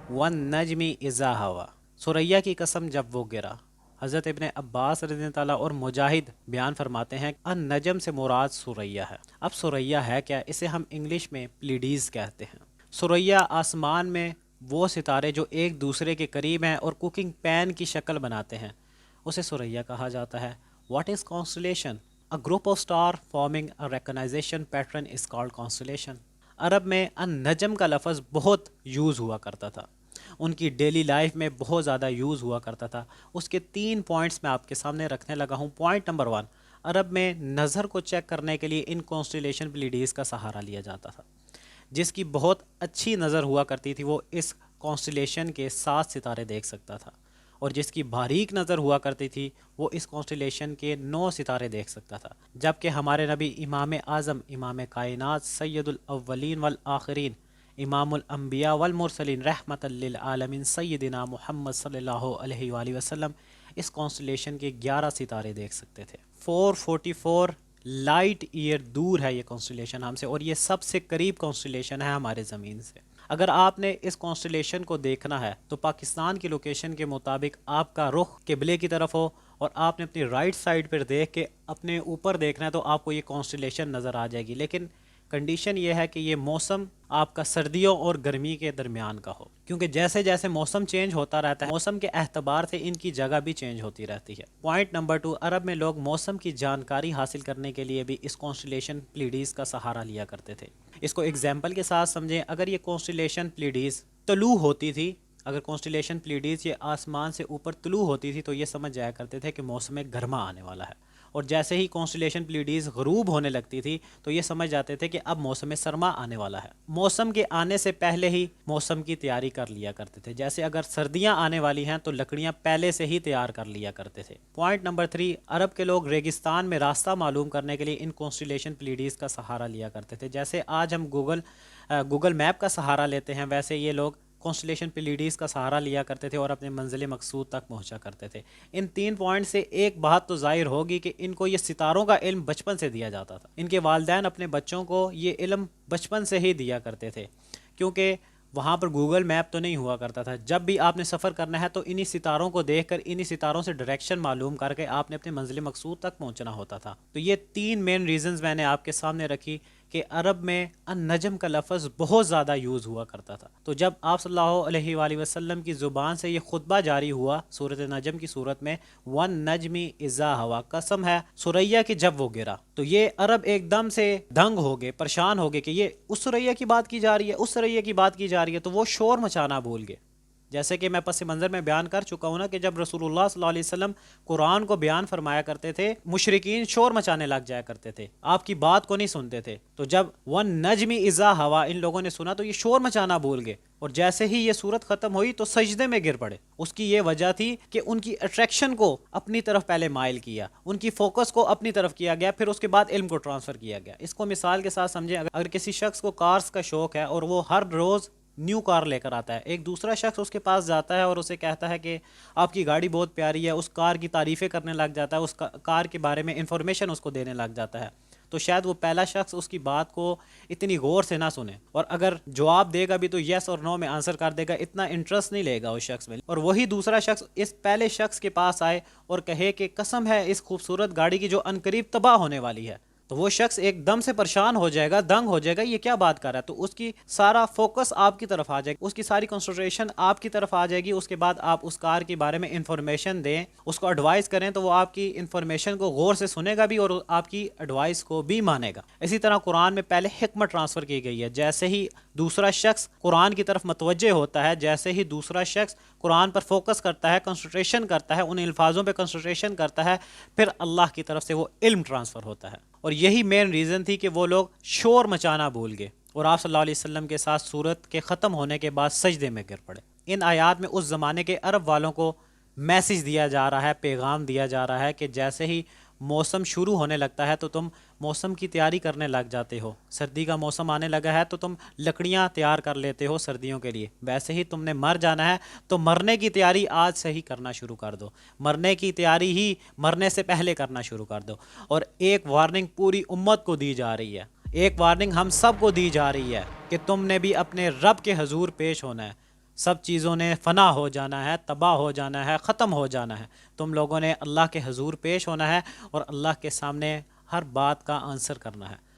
One Najmi इज़ा हवा, सुरैया की कसम जब वो गिरा। हज़रत इब्ने अब्बास रज़ी ताला और मुजाहिद बयान फरमाते हैं अन नजम से मुराद सुरैया है। अब सुरैया है क्या? इसे हम इंग्लिश में प्लीडीज़ कहते हैं। सुरैया आसमान में वो सितारे जो एक दूसरे के करीब हैं और कुकिंग पैन की शक्ल बनाते हैं, उसे सुरैया कहा जाता है। What is constellation? A group of star forming a recognization pattern is called constellation. अरब में अन नजम का लफ्ज़ बहुत यूज़ हुआ करता था, उनकी डेली लाइफ में बहुत ज़्यादा यूज़ हुआ करता था। उसके 3 पॉइंट्स मैं आपके सामने रखने लगा हूँ। पॉइंट नंबर 1, अरब में नज़र को चेक करने के लिए इन कॉन्स्टलेशन प्लीडीज़ का सहारा लिया जाता था। जिसकी बहुत अच्छी नज़र हुआ करती थी वो इस कॉन्स्टलेशन के 7 सितारे देख सकता था, और जिसकी बारीक नज़र हुआ करती थी वो इस कॉन्स्टलेशन के 9 सितारे देख सकता था। जबकि हमारे नबी इमाम आज़म, इमाम कायनात, सैयदुल अव्वलीन वल आखिरीन, इमामुल अंबिया वल मुरसलीन, रहमतल लिल आलमीन, सैयदना मुहम्मद सल्लल्लाहु अलैहि वसल्लम इस कॉन्स्टलेशन के 11 सितारे देख सकते थे। 444 लाइट ईयर दूर है ये कॉन्स्टलेशन हमसे, और ये सबसे करीब कॉन्स्टलेशन है हमारे ज़मीन से। अगर आपने इस कॉन्स्टलेशन को देखना है तो पाकिस्तान की लोकेशन के मुताबिक आपका रुख किबले की तरफ हो, और आपने अपनी राइट साइड पर देख के अपने ऊपर देखना है तो आपको ये कॉन्स्टलेशन नज़र आ जाएगी। लेकिन कंडीशन ये है कि ये मौसम आपका सर्दियों और गर्मी के दरमियान का हो, क्योंकि जैसे जैसे मौसम चेंज होता रहता है, मौसम के एतबार से इनकी जगह भी चेंज होती रहती है। पॉइंट नंबर 2, अरब में लोग मौसम की जानकारी हासिल करने के लिए भी इस कॉन्स्टलेशन प्लीडीज़ का सहारा लिया करते थे। इसको एग्जाम्पल के साथ समझें। अगर ये कॉन्स्टलेशन प्लीडीज़ तलू होती थी, अगर कॉन्स्टलेशन प्लीडीज़ ये आसमान से ऊपर तलू होती थी तो ये समझ जाया करते थे कि मौसम गर्मा आने वाला है, और जैसे ही कॉन्स्टलेशन प्लीडीज़ गरूब होने लगती थी तो ये समझ जाते थे कि अब मौसम सरमा आने वाला है। मौसम के आने से पहले ही मौसम की तैयारी कर लिया करते थे। जैसे अगर सर्दियां आने वाली हैं तो लकड़ियां पहले से ही तैयार कर लिया करते थे। पॉइंट नंबर 3, अरब के लोग रेगिस्तान में रास्ता मालूम करने के लिए इन कॉन्स्टलेशन प्लीडीज़ का सहारा लिया करते थे। जैसे आज हम गूगल मैप का सहारा लेते हैं, वैसे ये लोग कॉन्स्टलेशन प्लीडीज़ का सहारा लिया करते थे और अपने मंजिल मकसूद तक पहुंचा करते थे। इन 3 पॉइंट से एक बात तो ज़ाहिर होगी कि इनको ये सितारों का इल्म बचपन से दिया जाता था। इनके वालिदैन अपने बच्चों को ये इल्म बचपन से ही दिया करते थे, क्योंकि वहाँ पर गूगल मैप तो नहीं हुआ करता था। जब भी आपने सफ़र करना है तो इन्हीं सितारों को देखकर, इन्हीं सितारों से डायरेक्शन मालूम करके आपने अपने मंजिल मकसूद तक पहुँचना होता था। तो ये 3 मेन रीज़न्स मैंने आपके सामने रखी कि अरब में अन नजम का लफ्ज़ बहुत ज़्यादा यूज़ हुआ करता था। तो जब आप सल्लल्लाहु अलैहि वसल्लम की ज़ुबान से ये खुतबा जारी हुआ सूरत नजम की सूरत में, वन नजमी इज़ा हवा, कसम है सुरैया की जब वो गिरा, तो ये अरब एकदम से दंग हो गए, परेशान हो गए कि ये उस सुरैया की बात की जा रही है, उस सुरैया की बात की जा रही है। तो वो शोर मचाना भूल गए। जैसे कि मैं पस मंज़र में बयान कर चुका हूँ ना कि जब रसूलुल्लाह सल्लल्लाहु अलैहि वसल्लम कुरान को बयान फरमाया करते थे, मुशरिकीन शोर मचाने लग जाया करते थे, आपकी बात को नहीं सुनते थे। तो जब वन नजमी इज़ा हवा इन लोगों ने सुना तो ये शोर मचाना भूल गए, और जैसे ही ये सूरत ख़त्म हुई तो सजदे में गिर पड़े। उसकी ये वजह थी कि उनकी अट्रैक्शन को अपनी तरफ पहले माइल किया, उनकी फोकस को अपनी तरफ किया गया, फिर उसके बाद इल्म को ट्रांसफ़र किया गया। इसको मिसाल के साथ समझें। अगर किसी शख्स को कार्स का शौक़ है और वो हर रोज़ न्यू कार लेकर आता है, एक दूसरा शख्स उसके पास जाता है और उसे कहता है कि आपकी गाड़ी बहुत प्यारी है, उस कार की तारीफ़ें करने लग जाता है, उस कार के बारे में इंफॉर्मेशन उसको देने लग जाता है, तो शायद वो पहला शख्स उसकी बात को इतनी गौर से ना सुने, और अगर जवाब देगा भी तो यस और नो में आंसर कर देगा, इतना इंटरेस्ट नहीं लेगा उस शख्स में। और वही दूसरा शख्स इस पहले शख्स के पास आए और कहे कि कसम है इस खूबसूरत गाड़ी की जो अनकरीब तबाह होने वाली है, तो वो शख्स एकदम से परेशान हो जाएगा, दंग हो जाएगा, ये क्या बात कर रहा है। तो उसकी सारा फोकस आपकी तरफ आ जाएगा, उसकी सारी कंसंट्रेशन आपकी तरफ आ जाएगी। उसके बाद आप उस कार के बारे में इंफॉर्मेशन दें, उसको एडवाइस करें, तो वो आपकी इंफॉर्मेशन को गौर से सुनेगा भी और आपकी एडवाइस को भी मानेगा। इसी तरह कुरान में पहले हिकमत ट्रांसफ़र की गई है। जैसे ही दूसरा शख्स कुरान की तरफ मतवज्जे होता है, जैसे ही दूसरा शख्स कुरान पर फोकस करता है, कंसंट्रेशन करता है, उन अल्फाजों पर कंसंट्रेशन करता है, फिर अल्लाह की तरफ से वो इल्म ट्रांसफ़र होता है। और यही मेन रीज़न थी कि वो लोग शोर मचाना भूल गए और आप सल्लल्लाहु अलैहि वसल्लम के साथ सूरत के ख़त्म होने के बाद सजदे में गिर पड़े। इन आयात में उस ज़माने के अरब वालों को मैसेज दिया जा रहा है, पैगाम दिया जा रहा है कि जैसे ही मौसम शुरू होने लगता है तो तुम मौसम की तैयारी करने लग जाते हो। सर्दी का मौसम आने लगा है तो तुम लकड़ियाँ तैयार कर लेते हो सर्दियों के लिए। वैसे ही तुमने मर जाना है तो मरने की तैयारी आज से ही करना शुरू कर दो, मरने की तैयारी ही मरने से पहले करना शुरू कर दो। और एक वार्निंग पूरी उम्मत को दी जा रही है, एक वार्निंग हम सब को दी जा रही है कि तुमने भी अपने रब के हजूर पेश होना है। सब चीज़ों ने फ़ना हो जाना है, तबाह हो जाना है, ख़त्म हो जाना है। तुम लोगों ने अल्लाह के हजूर पेश होना है और अल्लाह के सामने हर बात का आंसर करना है।